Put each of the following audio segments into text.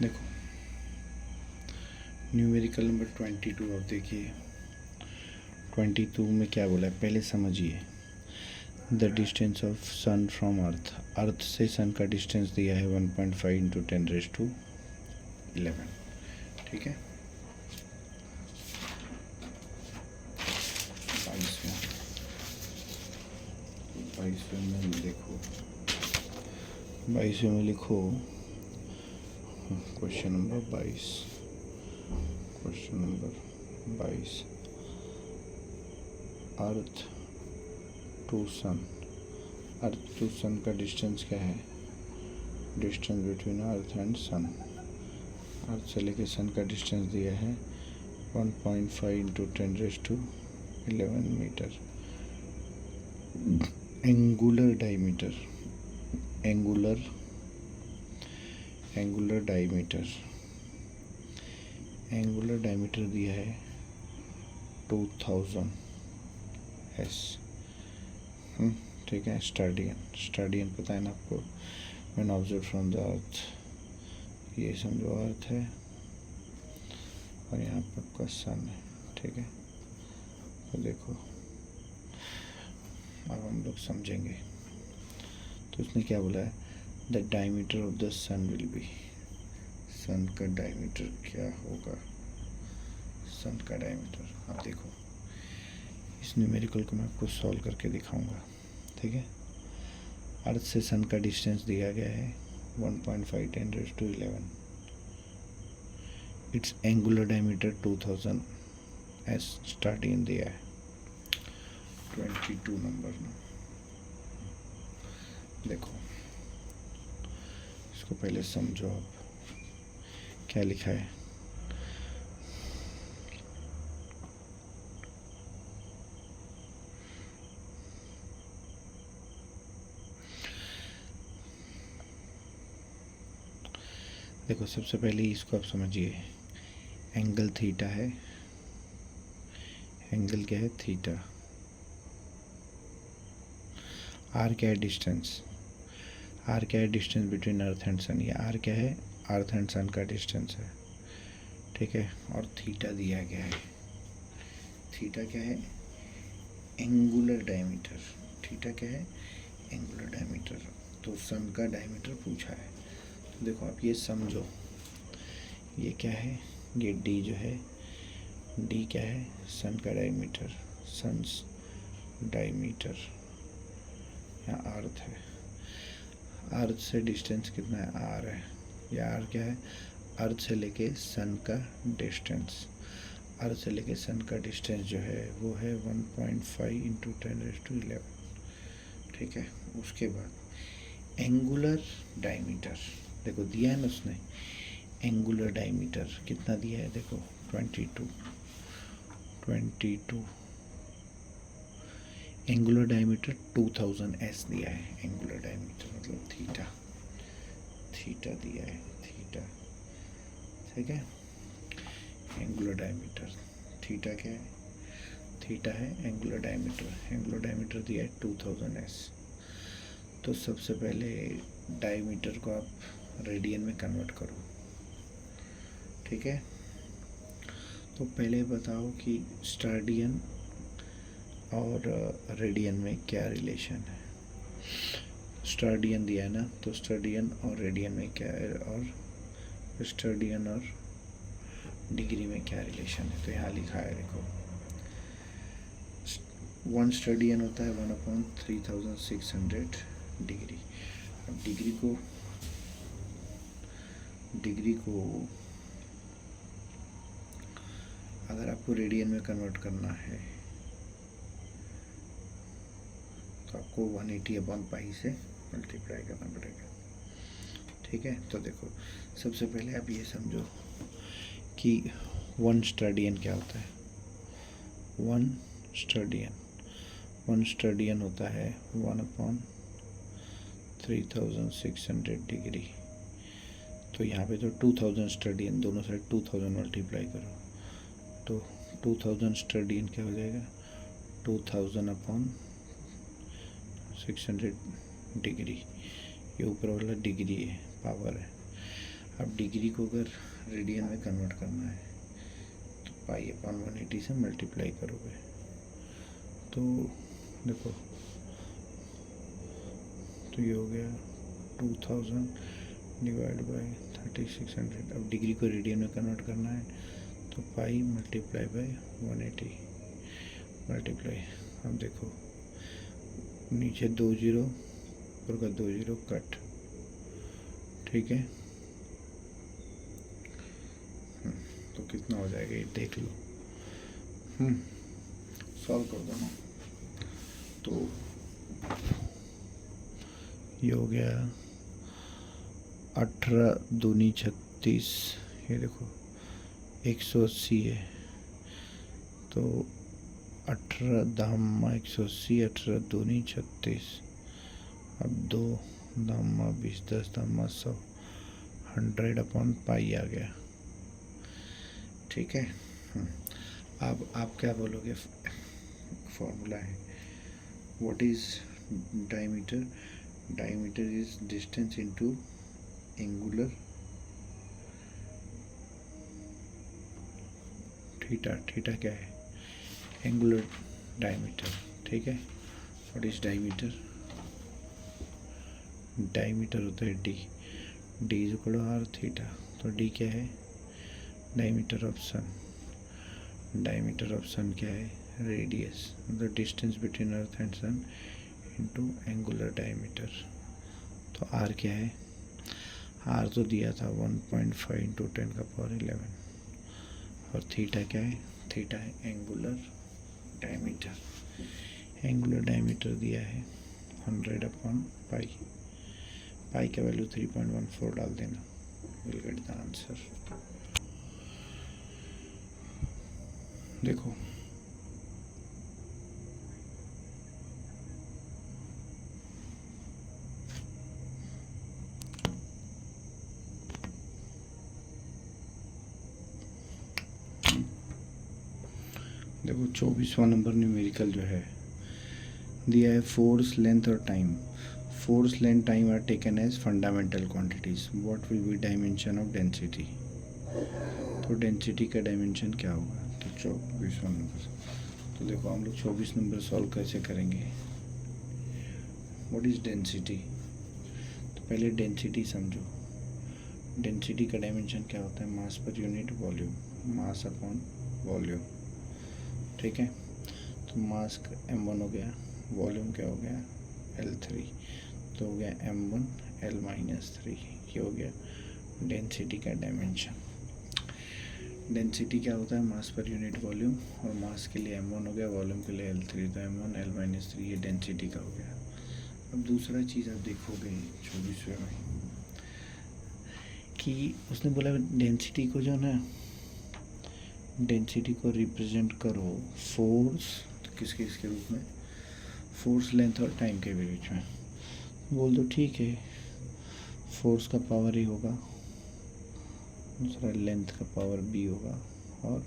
देखो numerical number 22 अब देखिए 22 में क्या बोला है पहले समझिए। The distance of sun from earth, earth से सन का डिस्टेंस दिया है 1.5 इंटू 10⁻11। ठीक है। 22वें में देखो 22वें में लिखो question number 22 earth to sun, earth to sun का डिस्टेंस क्या है? Distance between earth and sun, earth से लेके सन का डिस्टेंस दिया है 1.5 into 10⁻11 metre. Angular diameter, angular diameter, angular diameter दिया है 2000 एस। ठीक है। स्टार्डियन पता है ना आपको, when observe from the earth, ये समझो अर्थ है और यहाँ पर आपका सन है। ठीक है। तो देखो अब हम लोग समझेंगे। तो उसने क्या बोला है? The diameter of the sun will be, sun का डायमीटर क्या होगा? सन का डायमीटर अब देखो इस न्यूमेरिकल को मैं आपको सॉल्व करके दिखाऊंगा। ठीक है। अर्थ से सन का डिस्टेंस दिया गया है 1.5 10⁻11। It's angular diameter 2000 S starting दिया है 22 नंबर में। देखो इसको पहले समझो आप क्या लिखा है। देखो सबसे पहले इसको आप समझिए, एंगल थीटा है, एंगल क्या है? थीटा। आर क्या है? डिस्टेंस। आर क्या है? डिस्टेंस बिटवीन अर्थ एंड सन। ये आर क्या है? अर्थ एंड सन का डिस्टेंस है। ठीक है। और थीटा दिया गया है। थीटा क्या है? Angular diameter. थीटा क्या है? Angular diameter. तो सन का डायमीटर पूछा है। तो देखो आप ये समझो, ये क्या है? ये डी जो है, डी क्या है? सन का डायमीटर, सन्स डायमीटर। यहाँ अर्थ है, अर्थ से डिस्टेंस कितना है? आर है। या आर क्या है? अर्थ से लेके सन का डिस्टेंस, अर्थ से लेके सन का डिस्टेंस जो है वो है 1.5 इंटू 10⁻11। ठीक है। उसके बाद एंगुलर डायमीटर, देखो दिया है ना उसने, एंगुलर डायमीटर कितना दिया है? देखो 22। एंगुलर डायमीटर 2000 एस दिया है। एंगुलर डायमीटर मतलब थीटा, थीटा दिया है, थीटा। ठीक है। एंगुलर डायमीटर थीटा क्या है? थीटा है एंगुलर डायमीटर। एंगुलर डायमीटर दिया है 2000 एस। तो सबसे पहले डायमीटर को आप रेडियन में कन्वर्ट करो। ठीक है। तो पहले बताओ कि स्टार्डियन और रेडियन में क्या रिलेशन है? स्टार्डियन दिया है ना, तो स्टार्डियन और रेडियन में क्या है, और स्टार्डियन और डिग्री में क्या रिलेशन है? तो यहाँ लिखा है देखो, 1 स्टार्डियन होता है 1/3600 डिग्री। अब डिग्री को अगर आपको रेडियन में कन्वर्ट करना है तो आपको 180/π से मल्टीप्लाई करना पड़ेगा। ठीक है। तो देखो सबसे पहले आप ये समझो कि 1 स्टार्डियन क्या होता है? 1 स्टार्डियन होता है 1/3600 डिग्री। तो यहाँ पे तो 2000 स्टार्डियन, दोनों साइड 2000 मल्टीप्लाई करो तो 2000 स्टार्डियन क्या हो जाएगा? 2000/600 डिग्री। ये ऊपर वाला डिग्री है, पावर है। अब डिग्री को अगर रेडियन में कन्वर्ट करना है तो पाई अपॉन 180 से मल्टीप्लाई करोगे तो देखो, तो ये हो गया 2000 डिवाइड बाई 3600। अब डिग्री को रेडियन में कन्वर्ट करना है तो पाई मल्टीप्लाई बाई 180 मल्टीप्लाई। अब देखो नीचे 2 जीरो, ऊपर का 2 जीरो कट, ठीक है। तो कितना हो जाएगा ये देख लो, सॉल्व कर दो ना। तो ये हो गया 18 दूनी 36, ये देखो 180 है तो 18 दामा 180, 18 दूनी 36, अब 2 दामा 20, 10 दामा 100, 100 अपॉन पाई आ गया, ठीक है। अब आप क्या बोलोगे, फॉर्मूला है what is diameter, diameter is distance into angular theta, theta क्या है, एंगुलर डायमीटर, ठीक है। व्हाट इज डायमीटर, डायमीटर होता है D, D is equal to R theta, तो डी क्या है, diameter of sun, diameter of sun क्या है, radius, the distance between earth and sun into angular diameter. तो आर क्या है, आर तो दिया था 1.5 इंटू 10⁻11, और थीटा क्या है, थीटा है एंगुलर डायमीटर, एंगुलर डायमीटर दिया है 100 अपॉन पाई, पाई का वैल्यू 3.14 डाल देना, विल गेट द आंसर। देखो देखो 24वां नंबर न्यूमेरिकल जो है दिया है, फोर्स लेंथ और time, force length time are taken as fundamental quantities, what will be dimension of density, तो डेंसिटी का डायमेंशन क्या होगा, तो 24वां नंबर। तो देखो हम लोग 24 नंबर सॉल्व कैसे करेंगे, व्हाट इज डेंसिटी, तो पहले डेंसिटी समझो, डेंसिटी का डायमेंशन क्या होता है, mass per unit volume, mass upon volume, ठीक है। तो मास m1 हो गया, वॉल्यूम क्या हो गया L3, तो हो गया m1 L-3, ये हो गया डेंसिटी का डायमेंशन। डेंसिटी क्या होता है, मास पर यूनिट वॉल्यूम, और मास के लिए m1 हो गया, वॉल्यूम के लिए L3, तो m1 L-3 ये डेंसिटी का हो गया। अब दूसरा चीज़ आप देखोगे 24वें में कि उसने बोला डेंसिटी को जो ना, डेंसिटी को रिप्रेजेंट करो फोर्स, तो किसके इसके रूप में, फोर्स लेंथ और टाइम के बीच में, बोल दो ठीक है, फोर्स का पावर ही होगा, दूसरा लेंथ का पावर b होगा, और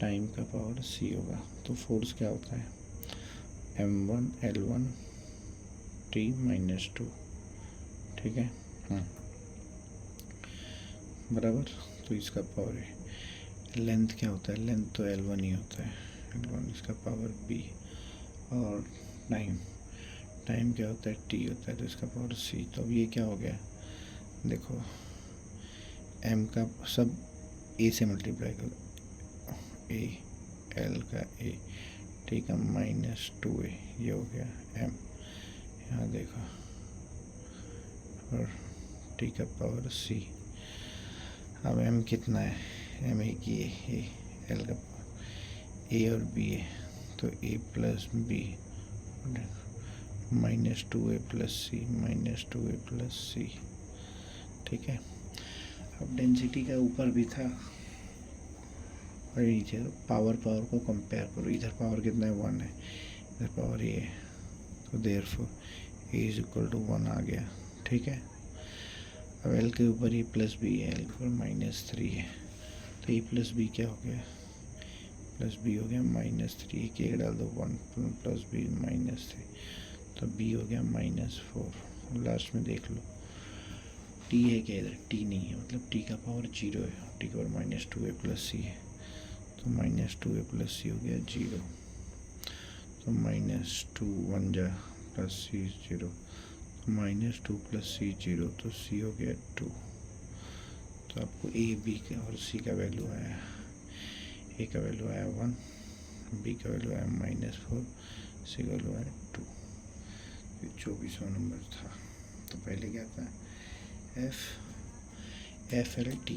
टाइम का पावर c होगा। तो फोर्स क्या होता है m1 L1 T-2, ठीक है, बराबर। तो इसका पावर है, लेंथ क्या होता है, लेंथ तो L1 ही होता है, L1, इसका पावर b, और टाइम, टाइम क्या होता है t होता है, तो इसका पावर c। तो अब ये क्या हो गया, देखो m का सब a से मल्टीप्लाई करो, a l का a, ठीक है, -2a, ये हो गया m, यहाँ देखो, और t का पावर c। अब m कितना है, m एक ही है, l का पावर a और b है, तो a plus b -2a plus c, -2a plus c, ठीक है। अब डेंसिटी का ऊपर भी था और नीचे, पावर पावर को कंपेयर करो, इधर पावर कितना है 1 है, इधर पावर ये है, तो therefore a is equal to 1 आ गया, ठीक है। अब l के ऊपर ये प्लस b है, l के ऊपर -3 है, तो a प्लस b क्या हो गया, प्लस b हो गया -3, एक डाल दो 1 प्लस b -3, तो b हो गया -4, लास्ट में देख लो टी है क्या इधर, टी नहीं है, मतलब टी का पावर 0 है, टी का पावर -2a + c है, तो -2a + c हो गया 0, तो -2 1 जा +c 0, तो -2 + c 0, तो c हो गया 2। तो आपको a b का और c का वैल्यू आया, a का वैल्यू आया 1, b का वैल्यू आया -4, c का वैल्यू आया 2। 24वां नंबर था। तो पहले क्या था, FLT